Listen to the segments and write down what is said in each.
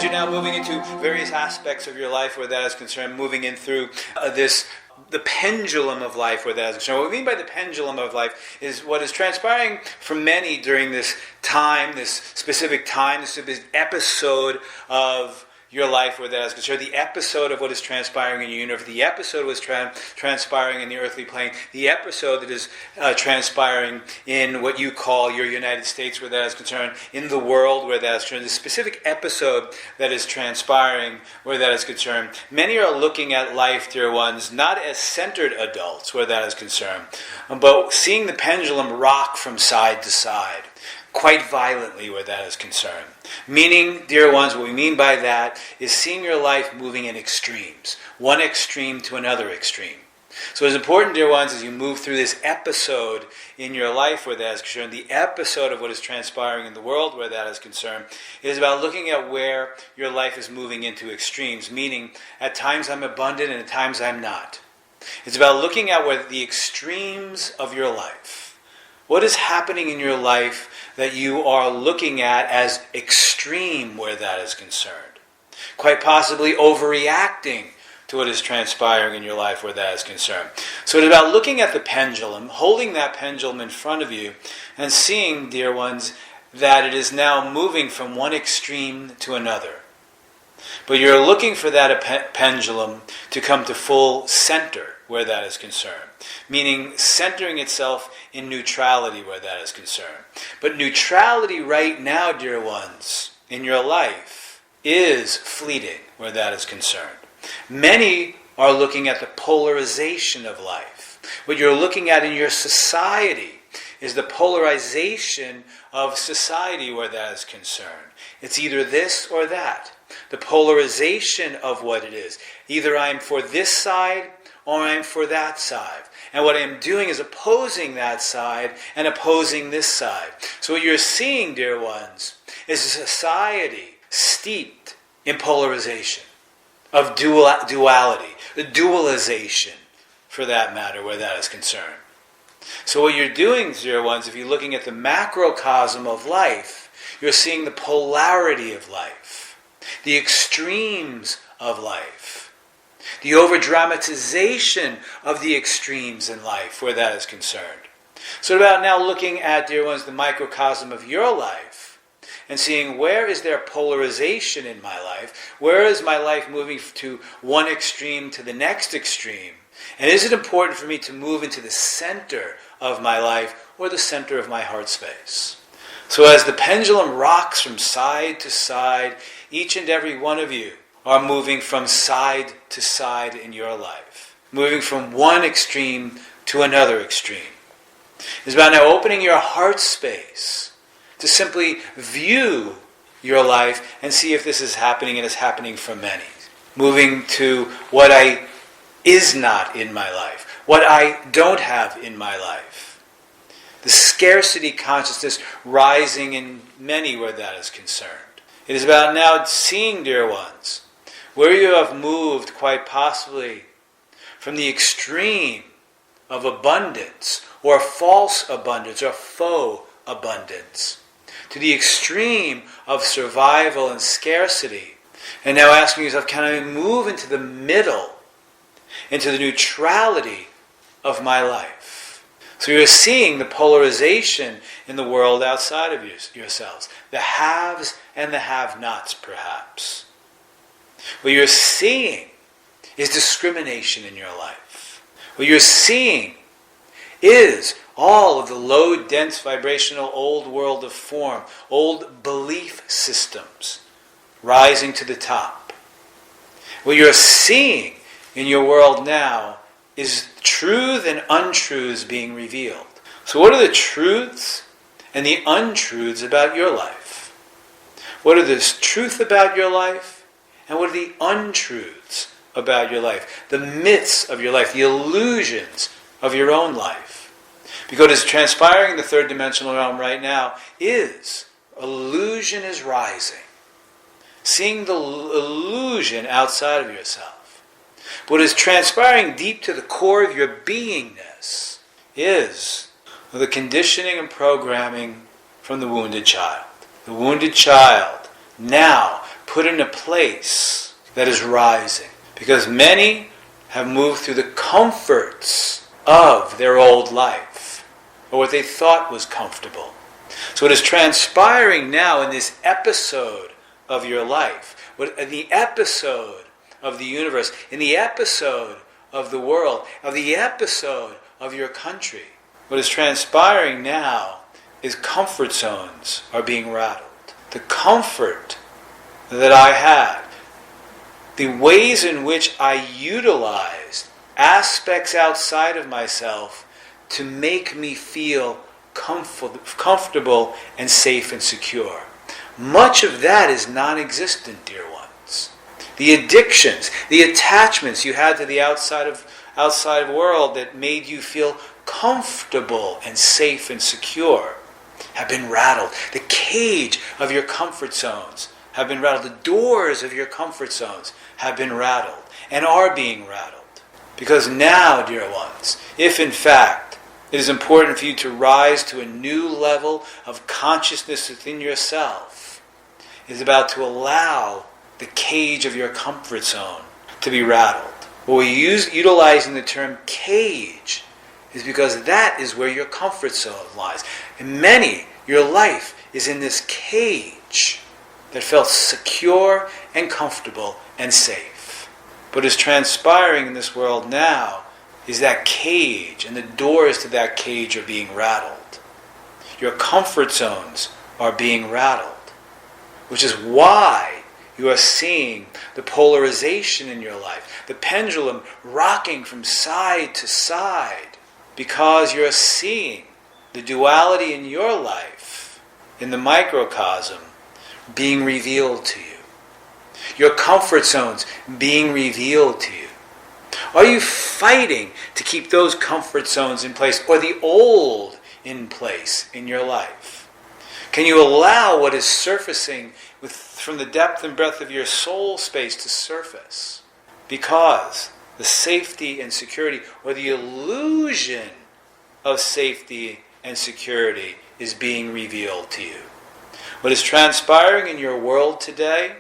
as you're now moving into various aspects of your life where that is concerned, moving in through the pendulum of life where that is concerned. What we mean by the pendulum of life is what is transpiring for many during this time, this specific episode of your life where that is concerned, the episode of what is transpiring in your universe, the episode of what is transpiring in the earthly plane, the episode that is transpiring in what you call your United States where that is concerned, in the world where that is concerned, the specific episode that is transpiring where that is concerned. Many are looking at life, dear ones, not as centered adults where that is concerned, but seeing the pendulum rock from side to side, quite violently where that is concerned. Meaning, dear ones, what we mean by that is seeing your life moving in extremes, one extreme to another extreme. So it's important, dear ones, as you move through this episode in your life where that is concerned, the episode of what is transpiring in the world where that is concerned, is about looking at where your life is moving into extremes, meaning at times I'm abundant and at times I'm not. It's about looking at where the extremes of your life, what is happening in your life that you are looking at as extreme where that is concerned. Quite possibly overreacting to what is transpiring in your life where that is concerned. So it's about looking at the pendulum, holding that pendulum in front of you, and seeing, dear ones, that it is now moving from one extreme to another. But you're looking for that pendulum to come to full center where that is concerned, meaning centering itself in neutrality where that is concerned. But neutrality right now, dear ones, in your life is fleeting where that is concerned. Many are looking at the polarization of life. What you're looking at in your society is the polarization of society where that is concerned. It's either this or that. The polarization of what it is. Either I'm for this side or I'm for that side. And what I'm doing is opposing that side and opposing this side. So what you're seeing, dear ones, is a society steeped in polarization, of duality, the dualization, for that matter, where that is concerned. So what you're doing, dear ones, if you're looking at the macrocosm of life, you're seeing the polarity of life, the extremes of life, the over-dramatization of the extremes in life where that is concerned. So about now looking at, dear ones, the microcosm of your life and seeing where is there polarization in my life, where is my life moving to one extreme to the next extreme, and is it important for me to move into the center of my life or the center of my heart space? So as the pendulum rocks from side to side, each and every one of you are moving from side to side in your life, moving from one extreme to another extreme. It's about now opening your heart space to simply view your life and see if this is happening, and is happening for many. Moving to what is not in my life, what I don't have in my life. The scarcity consciousness rising in many where that is concerned. It is about now seeing, dear ones, where you have moved quite possibly from the extreme of abundance or false abundance or faux abundance to the extreme of survival and scarcity. And now asking yourself, can I move into the middle, into the neutrality of my life? So you're seeing the polarization in the world outside of yourselves. The haves and the have-nots, perhaps. What you're seeing is discrimination in your life. What you're seeing is all of the low, dense, vibrational old world of form, old belief systems rising to the top. What you're seeing in your world now is truth and untruths being revealed. So what are the truths and the untruths about your life? What are the truth about your life? And what are the untruths about your life? The myths of your life, the illusions of your own life. Because what is transpiring in the third dimensional realm right now is illusion is rising. Seeing the illusion outside of yourself. What is transpiring deep to the core of your beingness is the conditioning and programming from the wounded child. The wounded child now put in a place that is rising. Because many have moved through the comforts of their old life, or what they thought was comfortable. So what is transpiring now in this episode of your life, in the episode of the universe, in the episode of the world, of the episode of your country, what is transpiring now is comfort zones are being rattled. The comfort that I had, the ways in which I utilized aspects outside of myself to make me feel comfortable and safe and secure. Much of that is non-existent, dear ones. The addictions, the attachments you had to the outside world that made you feel comfortable and safe and secure have been rattled. The cage of your comfort zones have been rattled. The doors of your comfort zones have been rattled and are being rattled. Because now, dear ones, if in fact it is important for you to rise to a new level of consciousness within yourself, it is about to allow the cage of your comfort zone to be rattled. What we use utilizing the term cage is because that is where your comfort zone lies. And many, your life is in this cage that felt secure and comfortable and safe. What is transpiring in this world now is that cage, and the doors to that cage are being rattled. Your comfort zones are being rattled, which is why you are seeing the polarization in your life, the pendulum rocking from side to side, because you're seeing the duality in your life, in the microcosm, being revealed to you. Your comfort zones being revealed to you. Are you fighting to keep those comfort zones in place, or the old in place in your life? Can you allow what is surfacing from the depth and breadth of your soul space to surface? Because the safety and security, or the illusion of safety and security, is being revealed to you. What is transpiring in your world today,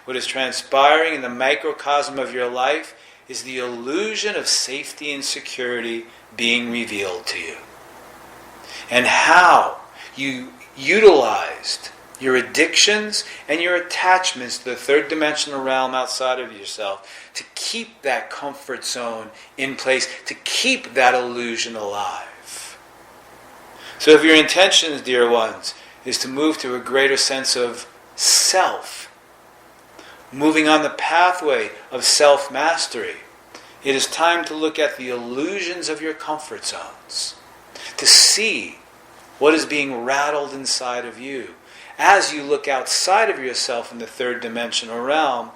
what is transpiring in the microcosm of your life, is the illusion of safety and security being revealed to you. And how you utilized your addictions and your attachments to the third dimensional realm outside of yourself to keep that comfort zone in place, to keep that illusion alive. So if your intentions, dear ones, is to move to a greater sense of self, moving on the pathway of self-mastery, it is time to look at the illusions of your comfort zones, to see what is being rattled inside of you as you look outside of yourself in the third dimensional realm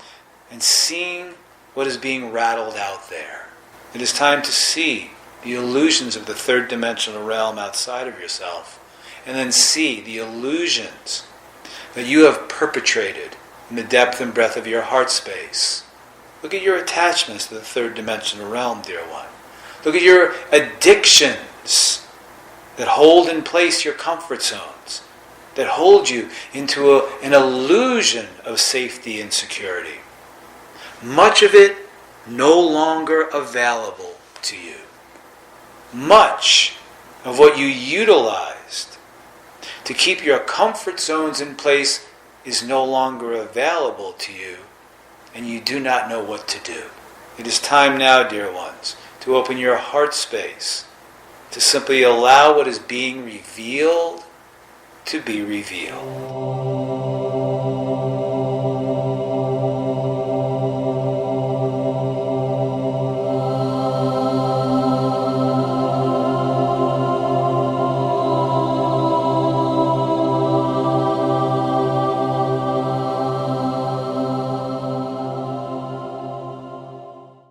and seeing what is being rattled out there. It is time to see the illusions of the third dimensional realm outside of yourself, and then see the illusions that you have perpetrated in the depth and breadth of your heart space. Look at your attachments to the third dimensional realm, dear one. Look at your addictions that hold in place your comfort zones, that hold you into an illusion of safety and security. Much of it no longer available to you. Much of what you utilized to keep your comfort zones in place is no longer available to you, and you do not know what to do. It is time now, dear ones, to open your heart space, to simply allow what is being revealed to be revealed.